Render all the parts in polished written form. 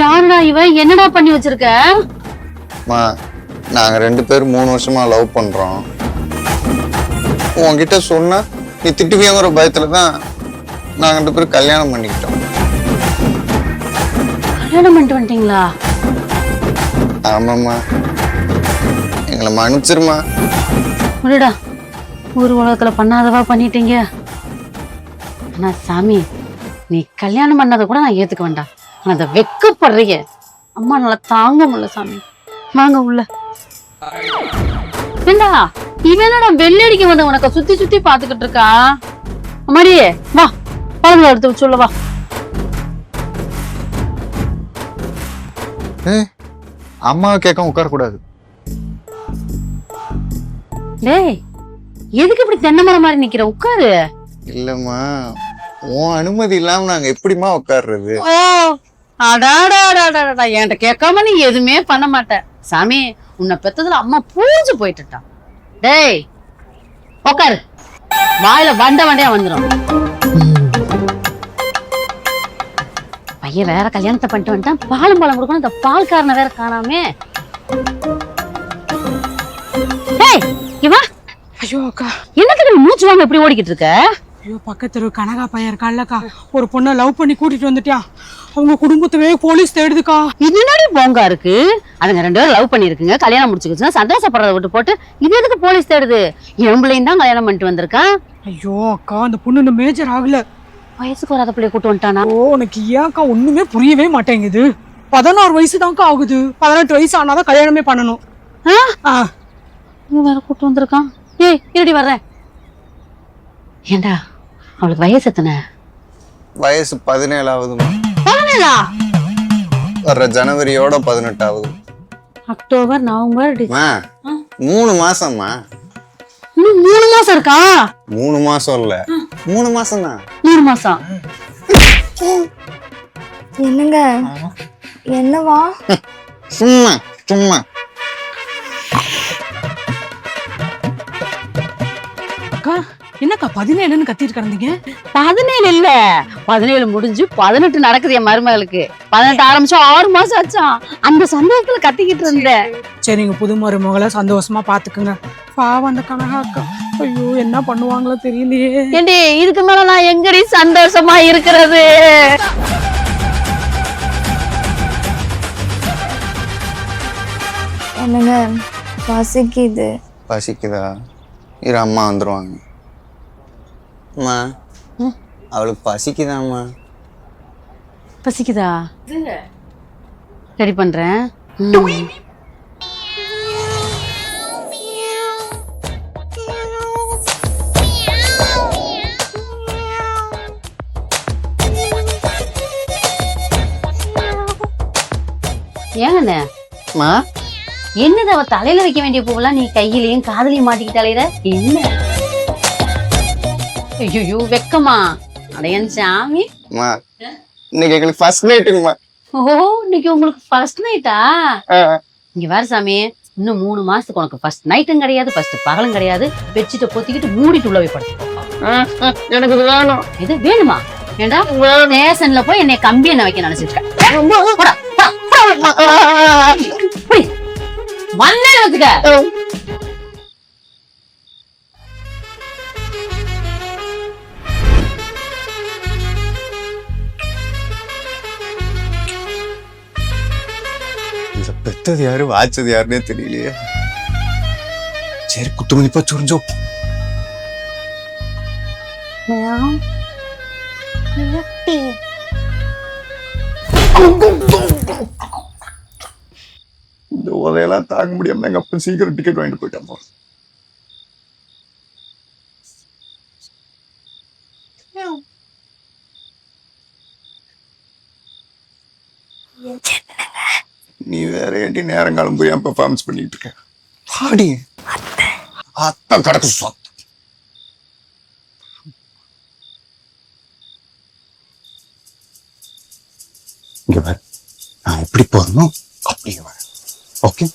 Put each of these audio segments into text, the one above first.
யாருடா இவன்? என்னடா பண்ணி வச்சிருக்க? மா, நாங்க 2 பேரும் 3 வருஷமா லவ் பண்றோம். உன்கிட்ட சொன்னா நீ திட்டுவியங்கிற பயத்துல தான் நாங்க 2 பேரும் கல்யாணம் பண்ணிக்கிட்டோம். கல்யாணம் பண்ணிட்டு வந்துட்டீங்களா? ஆமாம்மா, எங்களை மன்னிச்சிருமா. விடுடா, ஊர் உலகத்துல பண்ணாதவா பண்ணிட்டீங்க. ஆனா சாமி, நீ கல்யாணம் பண்ணதை கூட நான் ஏத்துக்க வேண்டாம். ஆனா அதை வெக்கப்படுறீங்க. அம்மா நல்லா தாங்க முடியல சாமி. வாங்க உள்ள. ஏண்டா இவனடா வெள்ளடிக்க வந்த உனக்கு சுத்தி சுத்தி பாத்துக்கிட்டு இருக்கா? அம்மாடி வா, பழங்களை எடுத்து சொல்ல வா. அம்மாவை கேட்க உட்காரக்கூடாது. டேய், எதுக்கு இப்படி தென்னை மரம் மாதிரி நிக்கிற? உட்காரு. இல்லம்மா, உன் அனுமதி இல்லாம நாங்க எப்படிமா உட்கார்றது? ஓ, அடாடாடாடாடா, என்கிட்ட கேட்காம நீ எதுவுமே பண்ண மாட்ட சாமி. உன்னை பெத்ததுல அம்மா பூஜை போயிட்டுட்டான். டேய் உட்காரு, வாயில வண்டையா வந்துடும். பையன் வேற கல்யாணத்தை பண்ணிட்டு வந்துட்டான். பாலும் பழம் கொடுக்கணும், இந்த பால்காரனை வேற காணாமே. டேய் இவா. ஐயோ அக்கா, என்னத்துக்கு நீ மூச்சு வாங்க இப்படி ஓடிக்கிட்டு இருக்க? ஐயோ பக்கத்து கனகா பையன் இருக்கான்லக்கா, ஒரு பொண்ணை லவ் பண்ணி கூட்டிட்டு வந்துட்டியா. அவங்க குடும்பத்தவே போலீஸ் தேடுதுக்கா. இது என்னடி போங்கா இருக்கு? அதுங்க 2 பேரும் லவ் பண்ணிருக்குங்க, கல்யாணம் முடிச்சுக்கிச்சுன்னா சந்தோஷப்படுறத விட்டு போட்டு இது எதுக்கு போலீஸ் தேடுது? என் பிள்ளையும் தான் கல்யாணம் பண்ணிட்டு வந்திருக்கான். ஐயோ அக்கா, அந்த பொண்ணு இன்னும் மேஜர் ஆகல. வயசுக்கு வராத பிள்ளைய கூட்டு வந்துட்டானா? ஓ, உனக்கு ஏன்க்கா ஒண்ணுமே புரியவே மாட்டேங்குது. 16 வயசு தான்க்கா ஆகுது. 18 வயசு ஆனாதான் கல்யாணமே பண்ணணும். இவன் வேற கூட்டு வந்திருக்கான். ஏய் இருடி வர்றேன். ஏண்டா அவளுக்கு வயசு எத்தனை? வயசு 17 ஆகுதுமா. 17ஆ? வர்ற ஜனவரியோட 18 ஆகுது. October, November, 3 மாசம்மா. இன்னும் 3 மாசம் இருக்கா? 3 மாசம் இல்ல, 3 மாசம் தான். 3 மாசம். என்னங்க? என்னவா? சும்மா சும்மா. அக்கா என்னக்கா 17ன்னு கத்திட்டு கிடந்தீங்க? 17 இல்ல, 17 முடிஞ்சு 18 நடக்குது என் மருமகளுக்கு. 18 ஆரம்பிச்சு 6 மாசம் ஆச்சான். அந்த சந்தோஷத்துல கத்திக்கிட்டு இருந்தேன். சரிங்க, புது மருமகளை சந்தோஷமா பாத்துக்குங்க. பாவம் அந்த கனகா அக்கா. ஐயோ என்ன பண்ணுவாங்களோ தெரியலையே. ஏண்டி இதுக்கு மேல நான் எங்கடி சந்தோஷமா இருக்கிறது? என்னங்க பசிக்குது. பசிக்குதா? இரு, அம்மா வந்துருவாங்க. அம்மா, அவளுக்கு பசிக்குதாம்மா. பசிக்குதா? ரெடி பண்றேன். ஏங்கண்ணே, என்னது அவ தலையில வைக்க வேண்டிய பூவெல்லாம் நீ கையிலையும் காதலையும் மாட்டிக்கிட்டு அலையிற? என்ன? ஐயோ வெக்கமா? அடையன் சாமி. இன்னைக்கு எங்களுக்கு ஃபர்ஸ்ட் நைட்டுங்கம்மா. ஓ, இன்னைக்கு உங்களுக்கு ஃபர்ஸ்ட் நைட்டா? இங்க வேற சாமி, இன்னும் 3 மாசத்துக்கு உனக்கு ஃபர்ஸ்ட் நைட்டும் கிடையாது, ஃபர்ஸ்ட் பகலும் கிடையாது. பெட்ஷீட்டை பொத்திக்கிட்டு மூடிட்டு உள்ள போய் படுத்துக்கோ. எனக்கு இது வேணும். இது வேணுமா? ஏண்டா ஸ்டேஷன்ல போய் என்னை கம்பி என்ன வைக்க நினைச்சிருக்க? வந்தே வச்சுக்க. இத பெத்தது யாரு, வாச்சது யாருன்னே தெரியலையே. சரி, குத்துமதிப்பா சுரிஞ்சோ. இந்த உதையெல்லாம் தாங்க முடியாம எங்க அப்பா சீக்கிரம் டிக்கெட் வாங்கிட்டு போயிட்டாமா. நீ வேற ஏன்டி நேரங்காலம் போய் என் பெர்ஃபார்மன்ஸ் பண்ணிட்டு இருக்க? பாடி அத்தை கிடக்கு சொத்து. இங்க பாரு, நான் எப்படி போறணும் அப்படியே வரேன். ஓகே?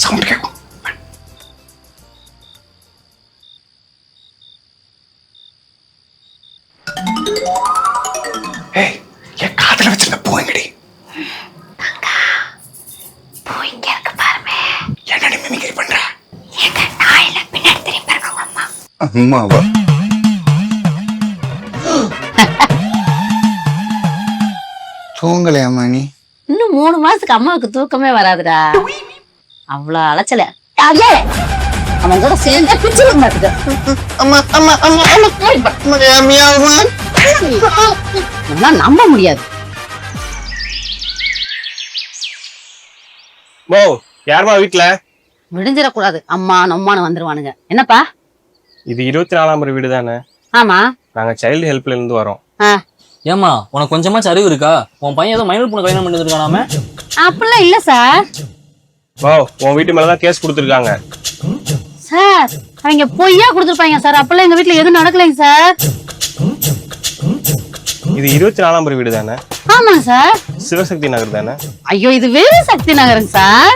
சவுண்ட் கேட்கும். ஏய், என் காதுல வச்சிருந்த போங்கடி. போயிங்க இருக்கு பாருமே. என்னடி மிமிக்ரி பண்ற? எங்க நாயில பின்னாடி திரும்பி இருக்காங்க அம்மா. அம்மாவா? தூங்கலையாம்மா நீ? இன்னும் 3 மாசத்துக்கு அம்மாவுக்கு தூக்கமே வராதுடா. அவ்வளவு அலைச்சல அவன் கூட சேர்ந்தா பிச்சு மாட்டுது. அம்மா அம்மா அம்மா அம்மா நம்மளால நம்ப முடியாது. போ யாருமா வீட்டுல? விடிஞ்சிடக்கூடாது, அம்மா நம்மான்னு வந்துருவானுங்க. என்னப்பா? இது 24ஆம் நம்பர் வீடு தானே? ஆமா. நாங்க சைல்டு ஹெல்ப்ல இருந்து வரோம். ஏமா உனக்கு கொஞ்சமாச்சும் அறிவு இருக்கா? உன் பையன் ஏதோ மைனர் பொண்ணு கல்யாணம் பண்ணிட்டு இருக்கானாமே. அப்படிலாம் இல்ல சார். போ உன் வீட்டு மேலதான் கேஸ் கொடுத்துருக்காங்க. சார் அவங்க பொய்யா கொடுத்துருப்பாங்க சார். அப்பெல்லாம் எங்க வீட்டுல எதுவும் நடக்கலைங்க சார். இது 24ஆம் நம்பர் வீடு தானே? ஆமாங்க சார். சிவசக்தி நகர் தானே? ஐயோ இது வேறு சக்தி நகருங்க சார்.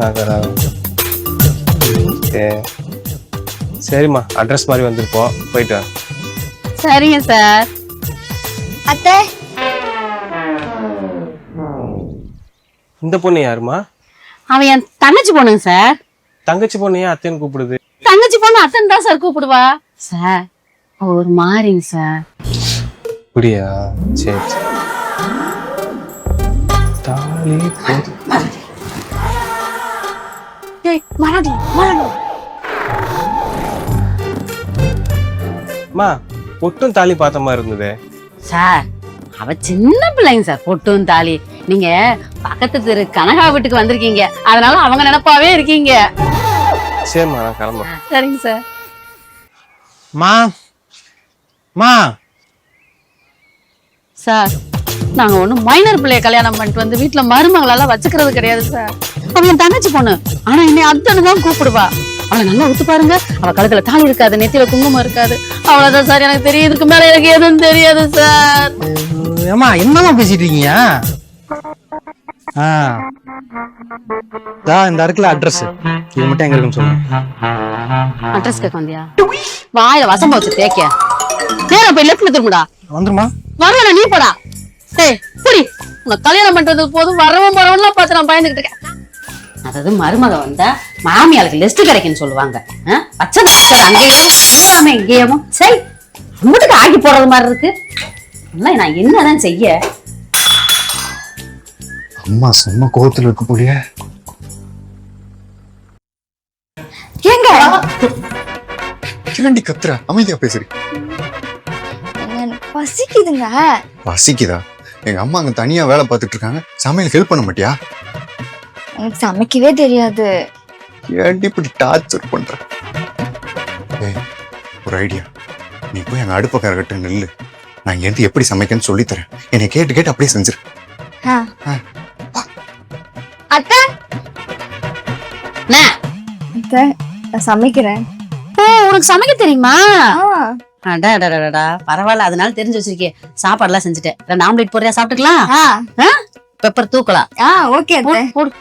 நகரா? சரிம்மா, அட்ரஸ் மாதிரி வந்திருப்போம், போயிட்டு வா. சரிங்க சார். அத்தை இந்த பொண்ணு யாருமா? அவன் என் தங்கச்சி பொண்ணுங்க சார். தங்கச்சி பொண்ணு ஏன் அத்தைன்னு கூப்பிடுது? தங்கச்சி பொண்ணு அத்தன் தான் சார் கூப்பிடுவா. சார் ஒரு மாறிங்க சார். அப்படியா? சரி சரி. தாலி போது. அம்மா, பொட்டும் தாலி பார்த்த மாதிரி இருந்தது. சார் அவ சின்ன பிள்ளைங்க சார். பொட்டும் தாலி. நீங்க பக்கத்து தெரு கனகா வீட்டுக்கு வந்திருக்கீங்க, அதனால அவங்க நினைப்பாவே இருக்கீங்க. சரிம்மா, நான் கிளம்புறேன். சரிங்க சார். மா சார் நாங்க ஒண்ணும் மைனர் பிள்ளைய கல்யாணம் பண்ணிட்டு வந்து வீட்டுல மருமகளெல்லாம் வச்சுக்கிறது கிடையாது சார். அவ என் தங்கச்சி பொண்ணு, ஆனா என்னை அத்தனை தான் கூப்பிடுவா. அவளை நல்லா ஒத்து பாருங்க, அவ கழுத்துல தாலி இருக்காது, நெத்தியில குங்குமம் இருக்காது. அவ்வளவுதான் சார் எனக்கு தெரியும். இதுக்கு மேல எனக்கு எதுவும் தெரியாது சார். ஏமா என்னமா பேசிட்டு இருக்கீங்க? இந்த இருக்குல்ல அட்ரஸ், இது மட்டும் எங்க இருக்குன்னு சொல்லுங்க. அட்ரஸ் கேட்க வந்தியா? வாயில வசம்ப வச்சு தேக்க நேரா போய் லெஃப்ட்ல திரும்புடா. வந்துருமா? வரல நீ போடா. ஏய் புடி, உனக்கு கல்யாணம் பண்றது போதும் வரவும் வரவன்லாம் பார்த்து நான் பயந்துகிட்டு இருக்கேன். அதாவது மருமக வந்தா மாமியாளுக்கு லிஸ்ட் கிடைக்குன்னு சொல்லுவாங்க. பச்சை அங்கேயும் இங்கேயும் சரி உங்கட்டுக்கு ஆக்கி போடுறது மாதிரி இருக்கு. நான் என்னதான் செய்ய? அம்மா செம்ம கோவத்துல இருக்க போலிய. ஏங்க கிரண்டி கத்துற, அமைதியா பேசுறி. எனக்கு பசிக்குதுங்க. பசிக்குதா? எங்க அம்மா அங்க தனியா வேலை பார்த்துட்டு இருக்காங்க, சமையல் ஹெல்ப் பண்ண மாட்டியா? எனக்கு சமைக்கவே தெரியாது. ஏன்டி இப்படி டார்ச்சர் பண்ற? ஏய், ஒரு ஐடியா. நீ போய் அங்க அடுப்பக்காரர்கிட்ட நில்லு, நான் இங்க இருந்து எப்படி சமைக்கன்னு சொல்லி தரேன். என்னை கேட்டு கேட்டு அப்படியே செஞ்சிரு. அத்தை அத்தை நான் சமைக்கிறேன். உனக்கு சமைக்க தெரியுமா? அடடடடா பரவாயில்ல, அதனால தெரிஞ்சு வச்சிருக்கே. சாப்பாடு எல்லாம் செஞ்சுட்டேன். 2 ஆம்லெட் போடுறியா? சாப்பிட்டுக்கலாம். பெப்பர் தூக்கலாம். ஓகே அத்தை. போடு.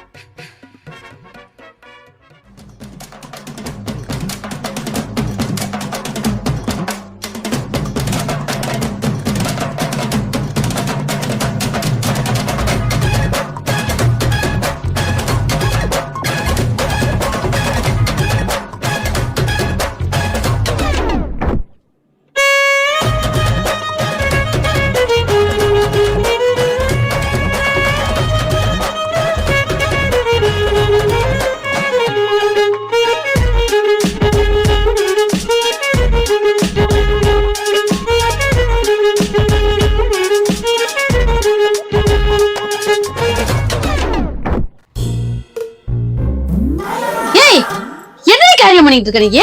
பண்ணிட்டு இருக்க நீங்க?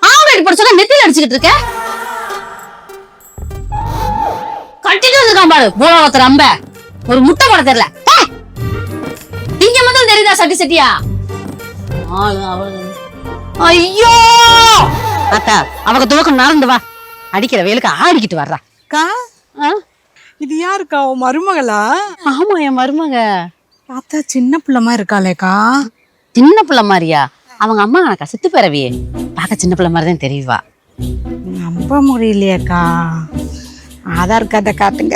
ஆம்லெட் போட சொன்னா நெத்தில அடிச்சிட்டு இருக்க. கட்டிட்டு வந்துருக்கான் பாரு போலவத்தர் அம்ப. ஒரு முட்டை போட தெரியல. நீங்க மட்டும் தெரியுதா சட்டி சட்டியா? ஐயோ அத்தா அவங்க துவக்கம் நடந்து வா. அடிக்கிற வேலுக்கு ஆடிக்கிட்டு வர்றா. அக்கா இது யாருக்கா? உன் மருமகளா? ஆமா என் மருமக. பார்த்தா சின்ன பிள்ளைமா இருக்காளேக்கா. சின்ன பிள்ளை மாதிரியா? அவங்க அம்மா எனக்கா சித்து பிறவியே பார்க்க சின்ன பிள்ளை மாதிரி தான் தெரியுவா. நம்ப முடியலையேக்கா. ஆதார் கார்டை காட்டுங்க.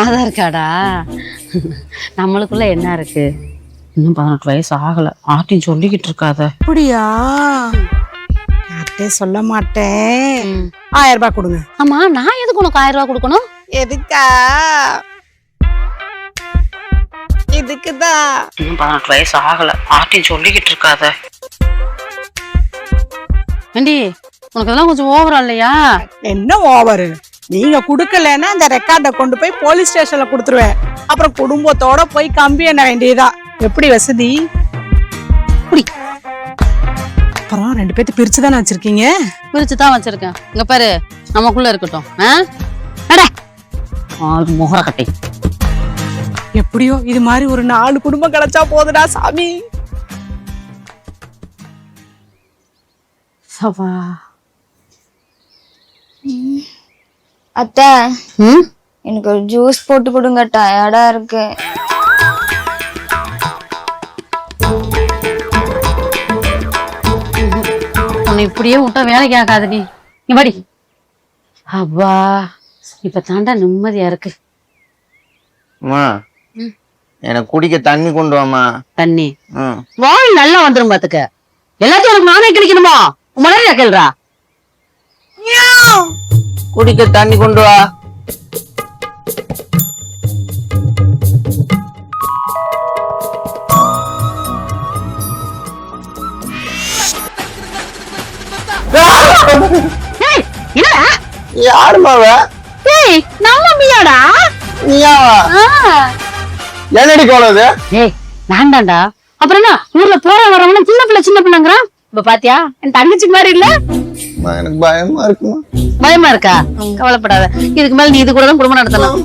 ஆதார் கார்டா? நம்மளுக்குள்ள என்ன இருக்கு? இன்னும் 18 வயசு ஆகல. ஆட்டின்னு சொல்லிக்கிட்டு இருக்காத. அப்படியா? யார்கிட்டே சொல்ல மாட்டேன். 1000 ரூபாய் கொடுங்க. ஆமா, நான் எதுக்கு உனக்கு 1000 ரூபாய் கொடுக்கணும்? எதுக்கா? இதுக்குதான். இன்னும் 18 வயசு ஆகல. ஆட்டின்னு சொல்லிக்கிட்டு இருக்காத. ஏண்டி, உனக்கு அதெல்லாம் கொஞ்சம் ஓவரா இல்லையா? என்ன ஓவரு? நீங்க குடுக்கலன்னா அந்த ரெக்கார்டை கொண்டு போய் போலீஸ் ஸ்டேஷன்ல கொடுத்துருவேன். அப்புறம் குடும்பத்தோட போய் கம்பி என்ன வேண்டியதா. எப்படி வசதி? அப்புறம் 2 பேர்த்து பிரிச்சு தானே வச்சிருக்கீங்க? பிரிச்சு தான் வச்சிருக்கேன். இங்க பாரு, நமக்குள்ள இருக்கட்டும். முகர கட்டை. எப்படியோ இது மாதிரி ஒரு 4 குடும்பம் கிடைச்சா போதுடா சாமி. சவா. அத்தை, எனக்கு ஒரு ஜூஸ் போட்டு கொடுங்க, டயர்டா இருக்கு. உன்னை இப்படியே விட்டா வேலைக்கு ஆகாது. நீ வாடி. அப்பா, இப்ப தாண்டா நிம்மதியா இருக்கு. அம்மா, எனக்கு குடிக்க தண்ணி கொண்டு வாமா. தண்ணி வாய் நல்லா வந்துரும் பாத்துக்க. எல்லாத்தையும் உனக்கு நானே கிடைக்கணுமா? மலையா கேள்றா. குடிக்க தண்ணி கொண்டு வா. யாருமாவ? நம்ம மியாடா. நீயாவா? என்னடி கோலது? ஏய், நான் தான்டா. அப்புறம் என்ன, ஊர்ல போற வரவன சின்ன பிள்ளைங்கிறான். இப்ப பாத்தியா, என் தங்கச்சி மாதிரி இல்ல? எனக்கு பயமா இருக்குமா? பயமா இருக்கா? கவலைப்படாத. இதுக்கு மேல நீ இது கூட தான் குடும்பம் நடத்தலாம்.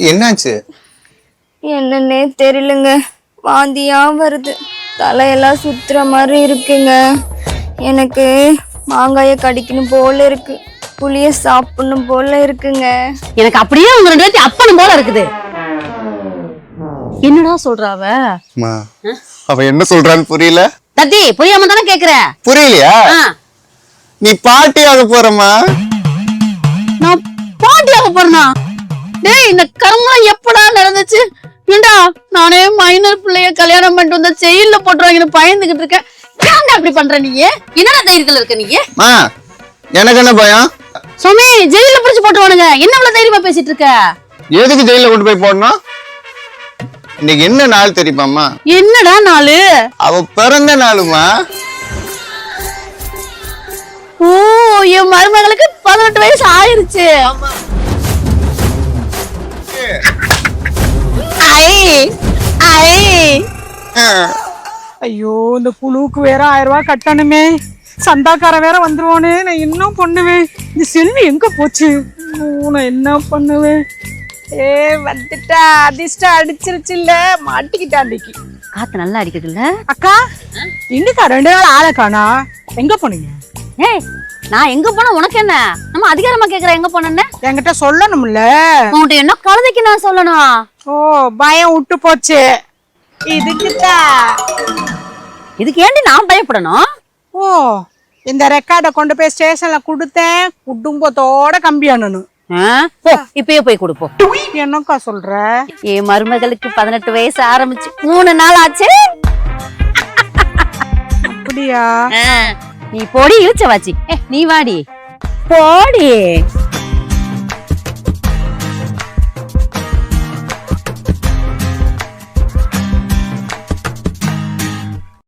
என்னாச்சு? என்னன்னே தெரியலங்க. வாந்தியா வருது. தலையெல்லாம் சுத்துற மாதிரி இருக்குங்க. எனக்கு மாங்காய கடிக்கணும் போல இருக்கு. புளிய சாப்பிடணும் போல இருக்குங்க. எனக்கு அப்படியே உங்க 2 பேர்த்தி அப்பனும் போல இருக்குது. என்னடா சொல்றாவ? அவ என்ன சொல்றான்னு புரியல. தத்தி, புரியாம தானே கேக்குற? புரியலையா? நீ பாட்டியாக போறமா? நான் பாட்டியாக போறேனா? டேய், இந்த கர்மம் எப்படா நடந்துச்சு? ஏண்டா, நானே மைனர் பிள்ளைய கல்யாணம் பண்ணிட்டு வந்த ஜெயில போட்டுருவாங்கன்னு பயந்துகிட்டு இருக்கேன். ஏன்டா அப்படி பண்ற நீ? என்னடா தைரியத்துல இருக்க நீ? எனக்கு என்ன பயம்? சுவாமி, ஜெயில பிடிச்சு போட்டுருவானுங்க. என்ன இவ்வளவு தைரியமா பேசிட்டு இருக்க? எதுக்கு ஜெயில கொண்டு போய் போடணும்? இன்னைக்கு என்ன நாள் தெரியுமாமா? என்னடா நாளு? அவ பிறந்த நாளுமா. ஓ, என் மருமகளுக்கு 18 வயசு ஆயிருச்சு. ஐயோ, இந்த குழுவுக்கு வேற 1000 ரூபாய் கட்டணுமே. சந்தாக்காரன் வேற வந்துருவானே. நான் என்ன பண்ணுவேன்? இந்த செல்வி எங்க போச்சு? நான் என்ன பண்ணுவேன்? வந்துட்டா. அதிர்ஷ்டம் அடிச்சிருச்சு இல்ல, மாட்டிக்கிட்டா. அன்னைக்கு காத்து நல்லா அடிக்குது இல்ல? அக்கா, எங்கக்கா 2 நாள் ஆளை காணா? எங்க போனீங்க? ஏய், நான் எங்க போன உனக்கு என்ன? நம்ம அதிகாரமா கேக்குற எங்க போனேன்னு என்கிட்ட சொல்லணும்ல. உன்கிட்ட என்ன கழுதைக்கு நான் சொல்லணும்? ஓ, பயம் விட்டு போச்சு. இதுக்கு ஏண்டி நான் பயப்படணும்? ஓ, இந்த ரெக்கார்டை கொண்டு போய் ஸ்டேஷன்ல கொடுத்தேன். குடும்பத்தோட கம்பி அண்ணனும். இப்பயே போய் கொடுப்போம். என்னக்கா சொல்ற? என் மருமகளுக்கு 18 வயசு ஆரம்பிச்சு 3 நாள் ஆச்சு. அப்படியா? நீ போடி இழுச்ச வாச்சி. நீ வாடி போடி.